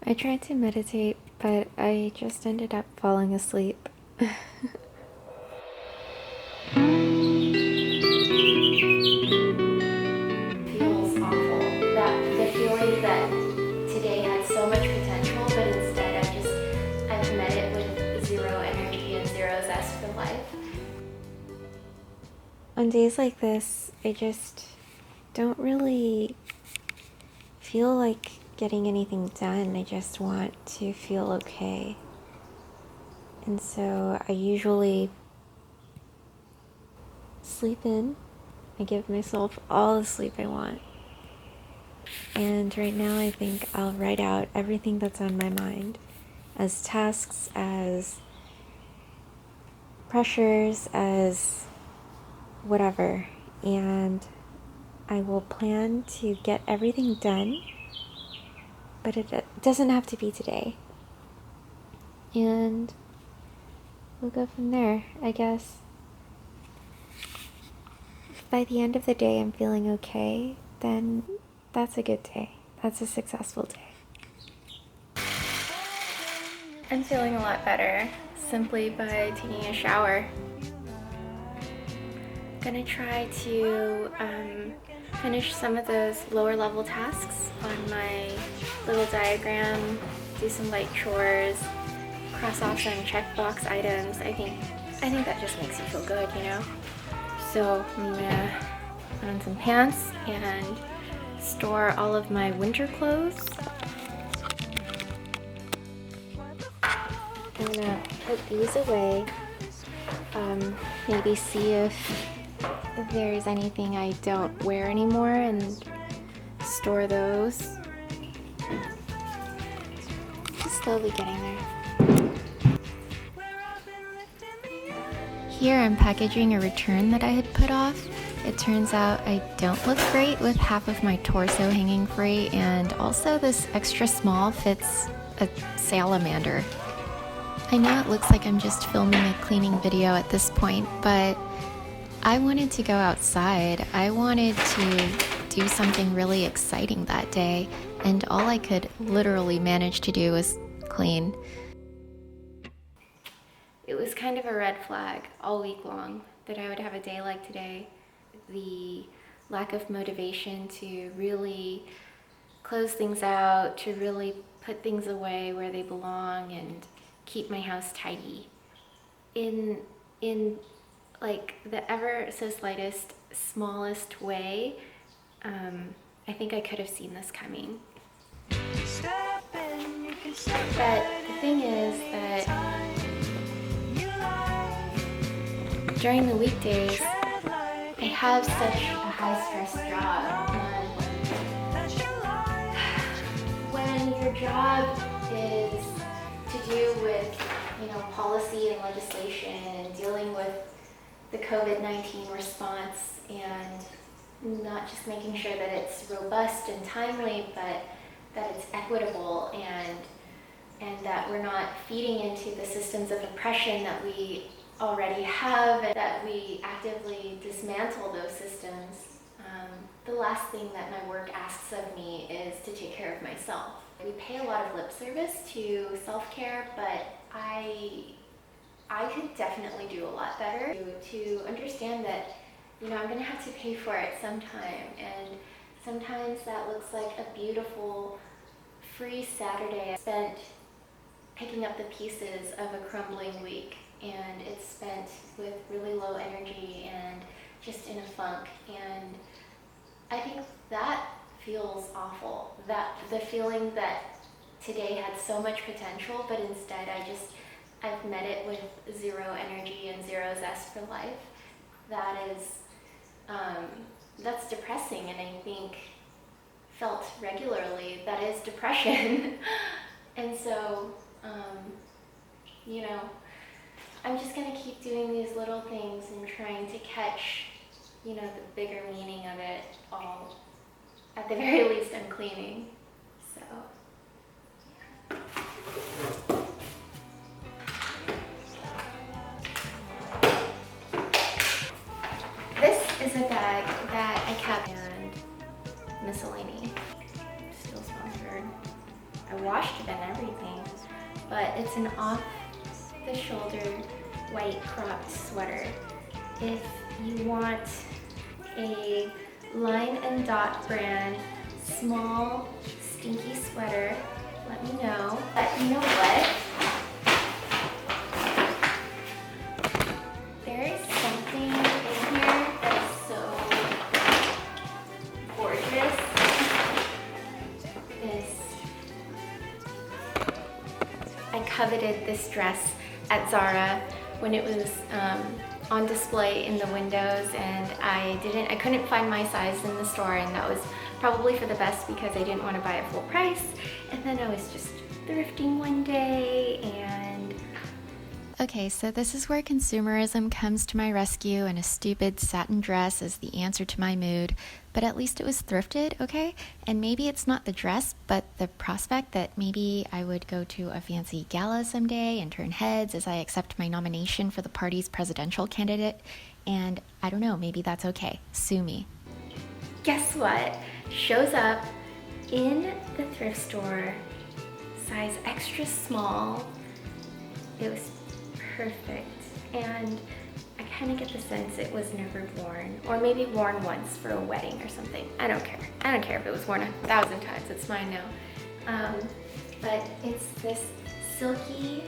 I tried to meditate, but I just ended up falling asleep. Feels awful. The feeling that today had so much potential, but instead I've met it with zero energy and zero zest for life. On days like this, I just don't really feel like getting anything done. I just want to feel okay. And so I usually sleep in. I give myself all the sleep I want. And right now I think I'll write out everything that's on my mind as tasks, as pressures, as whatever. And I will plan to get everything done, but it doesn't have to be today. And we'll go from there, I guess. If by the end of the day I'm feeling okay, then that's a good day. That's a successful day. I'm feeling a lot better simply by taking a shower. Gonna try to finish some of those lower level tasks on my little diagram, do some light chores, cross off some checkbox items. I think that just makes you feel good, you know? So I'm gonna put on some pants and store all of my winter clothes. I'm gonna put these away, maybe see if there's anything I don't wear anymore and store those. Just slowly getting there. Here I'm packaging a return that I had put off. It turns out I don't look great with half of my torso hanging free, and also this extra small fits a salamander. I know it looks like I'm just filming a cleaning video at this point, but I wanted to go outside. I wanted to do something really exciting that day, and all I could literally manage to do was clean. It was kind of a red flag all week long that I would have a day like today. The lack of motivation to really close things out, to really put things away where they belong and keep my house tidy. In like the ever so slightest, smallest way, I think I could have seen this coming. But the thing is that during the weekdays, I have such a high-stress job, and when your job is to do with, policy and legislation and dealing with the COVID-19 response and not just making sure that it's robust and timely, but that it's equitable and that we're not feeding into the systems of oppression that we already have, and that we actively dismantle those systems. The last thing that my work asks of me is to take care of myself. We pay a lot of lip service to self-care, but I could definitely do a lot better to understand that, I'm gonna have to pay for it sometime, and sometimes that looks like a beautiful free Saturday spent picking up the pieces of a crumbling week, and it's spent with really low energy and just in a funk. And I think that feels awful, that the feeling that today had so much potential, but instead I've met it with zero energy and zero zest for life. That is, that's depressing, and I think felt regularly, that is depression. And so, I'm just gonna keep doing these little things and trying to catch, the bigger meaning of it all. At the very least, I'm cleaning, so. This is a bag that I kept, and miscellany. Still sponsored. I washed it and everything. But it's an off-the-shoulder white cropped sweater. If you want a line and dot brand small stinky sweater, let me know. But you know what? There is something in here that's so gorgeous. I coveted this dress at Zara when it was on display in the windows, and I couldn't find my size in the store, and that was probably for the best because I didn't want to buy it full price. And then I was just thrifting one day and... Okay, so this is where consumerism comes to my rescue and a stupid satin dress is the answer to my mood. But at least it was thrifted, okay? And maybe it's not the dress, but the prospect that maybe I would go to a fancy gala someday and turn heads as I accept my nomination for the party's presidential candidate. And I don't know, maybe that's okay. Sue me. Guess what? Shows up in the thrift store, size extra small. It was perfect, and I kind of get the sense it was never worn, or maybe worn once for a wedding or something. I don't care. I don't care if it was worn 1,000 times. It's mine now. But it's this silky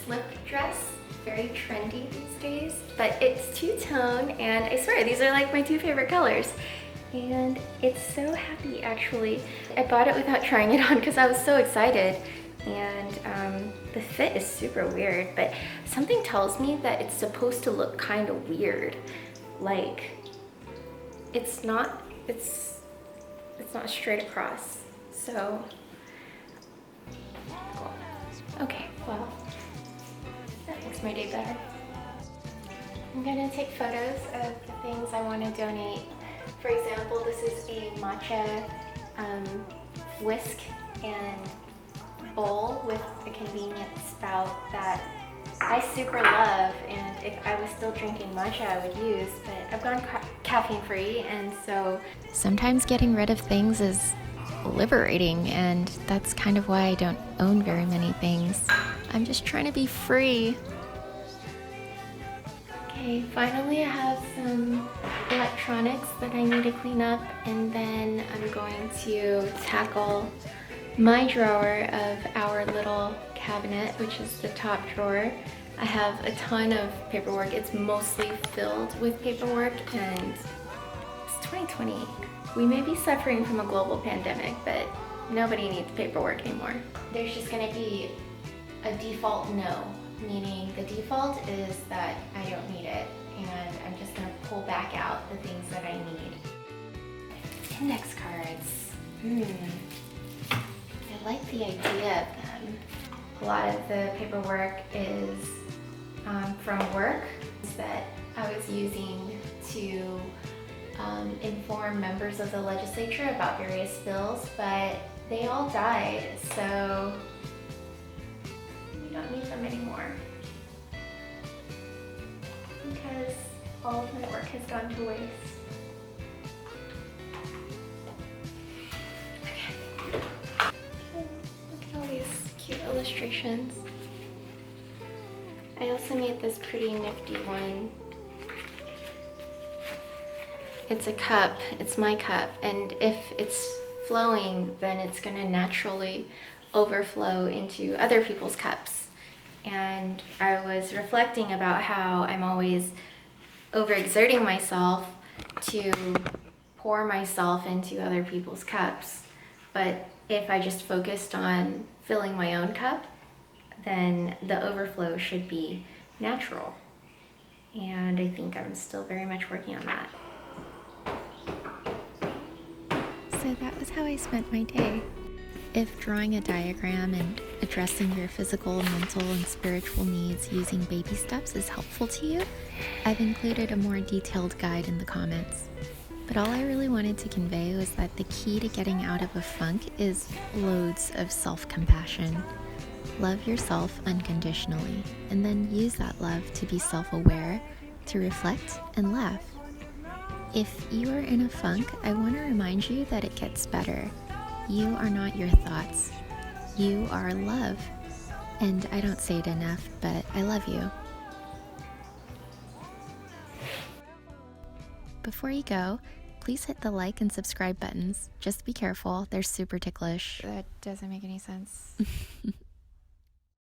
slip dress, very trendy these days. But it's two-tone, and I swear these are like my two favorite colors. And it's so happy, actually. I bought it without trying it on because I was so excited. And the fit is super weird, but something tells me that it's supposed to look kind of weird. Like, it's not straight across. So, cool. Okay, well, that makes my day better. I'm gonna take photos of the things I want to donate. For example, this is a matcha whisk and bowl with a convenient spout that I super love, and if I was still drinking matcha I would use, but I've gone caffeine free, and so Sometimes getting rid of things is liberating, and that's kind of why I don't own very many things. I'm just trying to be free. okay, finally I have some electronics that I need to clean up, and then I'm going to tackle my drawer of our little cabinet, which is the top drawer. I have a ton of paperwork. It's mostly filled with paperwork, and it's 2020. We may be suffering from a global pandemic, but nobody needs paperwork anymore. There's just gonna be a default no, meaning the default is that I don't need it, and I'm just gonna pull back out the things that I need. Index cards. I like the idea of them. A lot of the paperwork is from work that I was using to inform members of the legislature about various bills, but they all died, so we don't need them anymore because all of my work has gone to waste. Illustrations. I also made this pretty nifty one. It's a cup, it's my cup, and if it's flowing, then it's gonna naturally overflow into other people's cups. And I was reflecting about how I'm always overexerting myself to pour myself into other people's cups. But if I just focused on filling my own cup, then the overflow should be natural. And I think I'm still very much working on that. So that was how I spent my day. If drawing a diagram and addressing your physical, mental, and spiritual needs using baby steps is helpful to you, I've included a more detailed guide in the comments. But all I really wanted to convey was that the key to getting out of a funk is loads of self-compassion. Love yourself unconditionally, and then use that love to be self-aware, to reflect, and laugh. If you are in a funk, I want to remind you that it gets better. You are not your thoughts. You are love. And I don't say it enough, but I love you. Before you go, please hit the like and subscribe buttons. Just be careful, they're super ticklish. That doesn't make any sense.